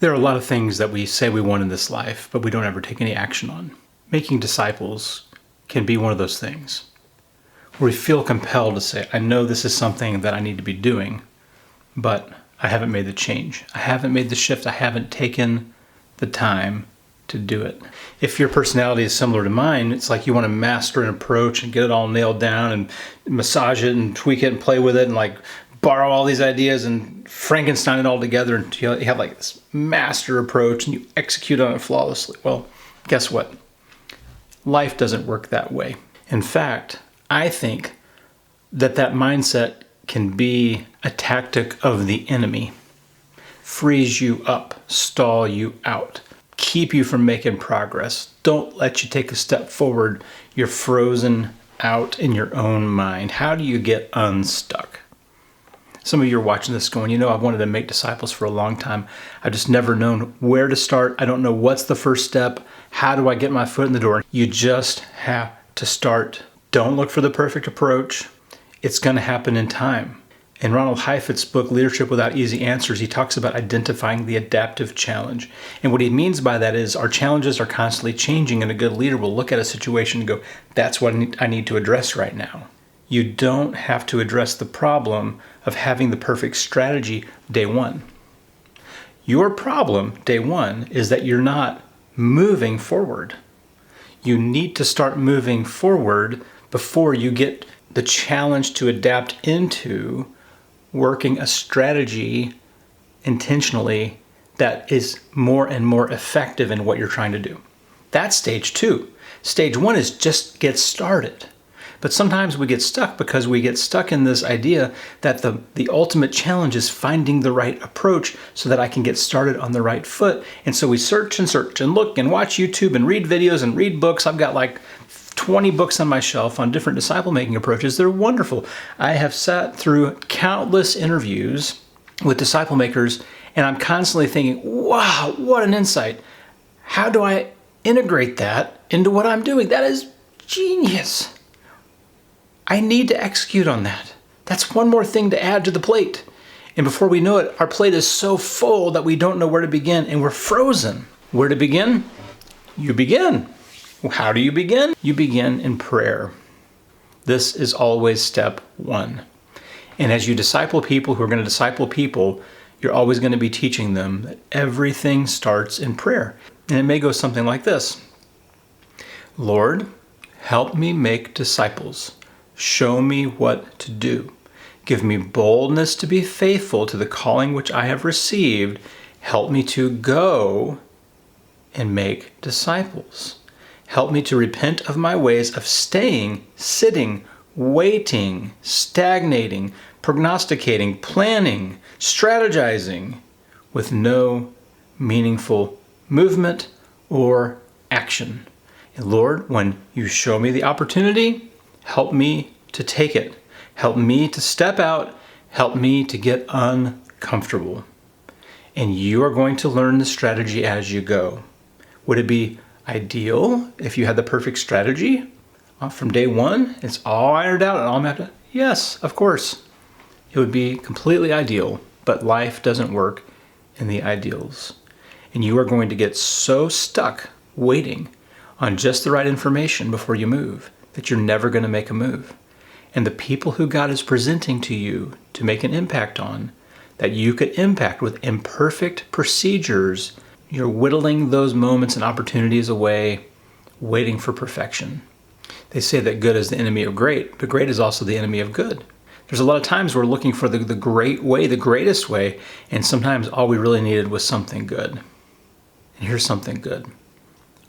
There are a lot of things that we say we want in this life, but we don't ever take any action on. Making disciples can be one of those things where we feel compelled to say, I know this is something that I need to be doing, but I haven't made the change. I haven't made the shift. I haven't taken the time to do it. If your personality is similar to mine, it's like you want to master an approach and get it all nailed down and massage it and tweak it and play with it and like borrow all these ideas and Frankenstein it all together, and you have like this master approach and you execute on it flawlessly. Well, guess what? Life doesn't work that way. In fact, I think that mindset can be a tactic of the enemy. Freeze you up, stall you out, keep you from making progress. Don't let you take a step forward. You're frozen out in your own mind. How do you get unstuck? Some of you are watching this going, I've wanted to make disciples for a long time. I've just never known where to start. I don't know what's the first step. How do I get my foot in the door? You just have to start. Don't look for the perfect approach. It's going to happen in time. In Ronald Heifetz's book, Leadership Without Easy Answers, he talks about identifying the adaptive challenge. And what he means by that is our challenges are constantly changing, and a good leader will look at a situation and go, that's what I need to address right now. You don't have to address the problem of having the perfect strategy day one. Your problem, day one, is that you're not moving forward. You need to start moving forward before you get the challenge to adapt into working a strategy intentionally that is more and more effective in what you're trying to do. That's stage two. Stage one is just get started. But sometimes we get stuck because we get stuck in this idea that the ultimate challenge is finding the right approach so that I can get started on the right foot. And so we search and look and watch YouTube and read videos and read books. I've got like 20 books on my shelf on different disciple-making approaches. They're wonderful. I have sat through countless interviews with disciple makers, and I'm constantly thinking, wow, what an insight. How do I integrate that into what I'm doing? That is genius. I need to execute on that. That's one more thing to add to the plate. And before we know it, our plate is so full that we don't know where to begin, and we're frozen. Where to begin? You begin. How do you begin? You begin in prayer. This is always step one. And as you disciple people who are going to disciple people, you're always going to be teaching them that everything starts in prayer. And it may go something like this. Lord, help me make disciples. Show me what to do. Give me boldness to be faithful to the calling which I have received. Help me to go and make disciples. Help me to repent of my ways of staying, sitting, waiting, stagnating, prognosticating, planning, strategizing with no meaningful movement or action. And Lord, when you show me the opportunity, help me to take it. Help me to step out. Help me to get uncomfortable. And you are going to learn the strategy as you go. Would it be ideal if you had the perfect strategy from day one? It's all ironed out and all mapped out? Yes, of course. It would be completely ideal, but life doesn't work in the ideals. And you are going to get so stuck waiting on just the right information before you move that you're never going to make a move. And the people who God is presenting to you to make an impact on, that you could impact with imperfect procedures, you're whittling those moments and opportunities away, waiting for perfection. They say that good is the enemy of great, but great is also the enemy of good. There's a lot of times we're looking for the great way, the greatest way, and sometimes all we really needed was something good. And here's something good.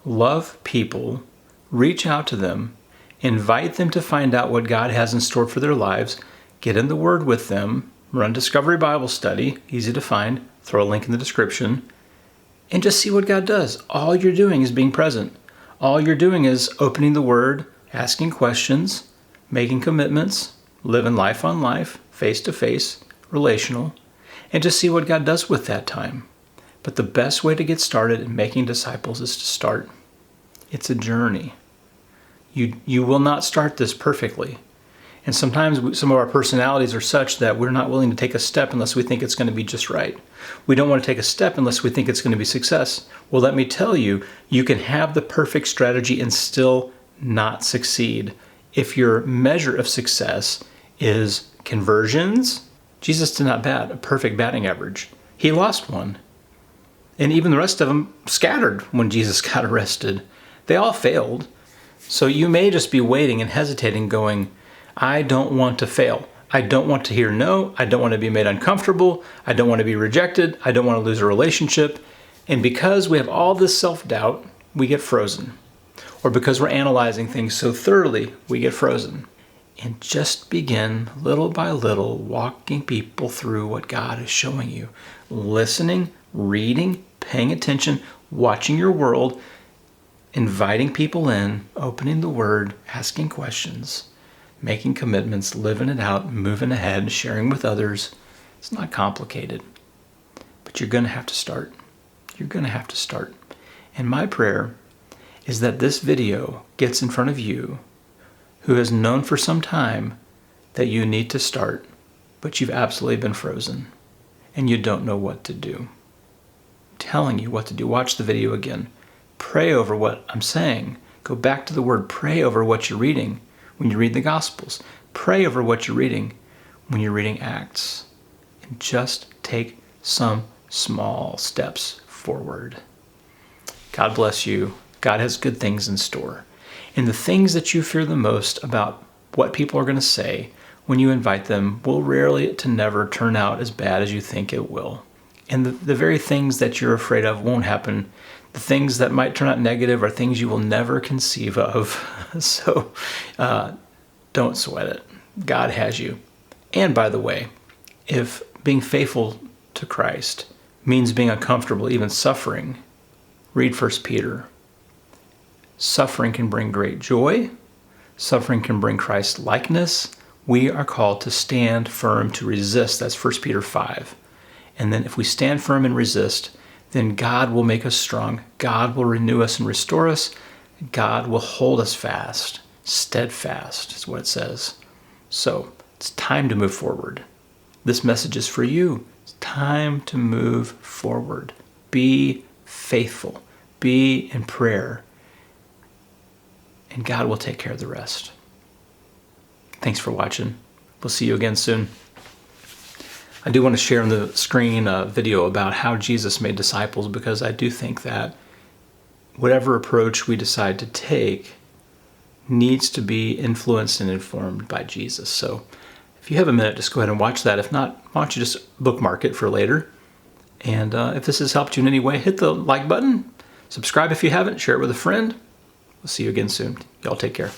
Love people, reach out to them, invite them to find out what God has in store for their lives, get in the Word with them, run Discovery Bible Study, easy to find, throw a link in the description, and just see what God does. All you're doing is being present. All you're doing is opening the Word, asking questions, making commitments, living life on life, face-to-face, relational, and just see what God does with that time. But the best way to get started in making disciples is to start. It's a journey. You will not start this perfectly. And sometimes some of our personalities are such that we're not willing to take a step unless we think it's going to be just right. We don't want to take a step unless we think it's going to be success. Well, let me tell you, you can have the perfect strategy and still not succeed. If your measure of success is conversions, Jesus did not bat a perfect batting average. He lost one. And even the rest of them scattered when Jesus got arrested. They all failed. So you may just be waiting and hesitating, going, I don't want to fail. I don't want to hear no. I don't want to be made uncomfortable. I don't want to be rejected. I don't want to lose a relationship. And because we have all this self-doubt, we get frozen. Or because we're analyzing things so thoroughly, we get frozen. And just begin little by little walking people through what God is showing you. Listening, reading, paying attention, watching your world, inviting people in, opening the Word, asking questions, making commitments, living it out, moving ahead, sharing with others. It's not complicated, but you're going to have to start. You're going to have to start. And my prayer is that this video gets in front of you who has known for some time that you need to start, but you've absolutely been frozen and you don't know what to do. I'm telling you what to do. Watch the video again. Pray over what I'm saying. Go back to the Word. Pray over what you're reading when you read the Gospels. Pray over what you're reading when you're reading Acts. And just take some small steps forward. God bless you. God has good things in store. And the things that you fear the most about what people are going to say when you invite them will rarely to never turn out as bad as you think it will. And the very things that you're afraid of won't happen. The things that might turn out negative are things you will never conceive of. So don't sweat it. God has you. And by the way, if being faithful to Christ means being uncomfortable, even suffering, read 1 Peter. Suffering can bring great joy. Suffering can bring Christ likeness. We are called to stand firm, to resist. That's 1 Peter 5. And then if we stand firm and resist, then God will make us strong. God will renew us and restore us. God will hold us fast. Steadfast is what it says. So it's time to move forward. This message is for you. It's time to move forward. Be faithful. Be in prayer. And God will take care of the rest. Thanks for watching. We'll see you again soon. I do want to share on the screen a video about how Jesus made disciples, because I do think that whatever approach we decide to take needs to be influenced and informed by Jesus. So if you have a minute, just go ahead and watch that. If not, why don't you just bookmark it for later? And if this has helped you in any way, hit the like button. Subscribe if you haven't. Share it with a friend. We'll see you again soon. Y'all take care.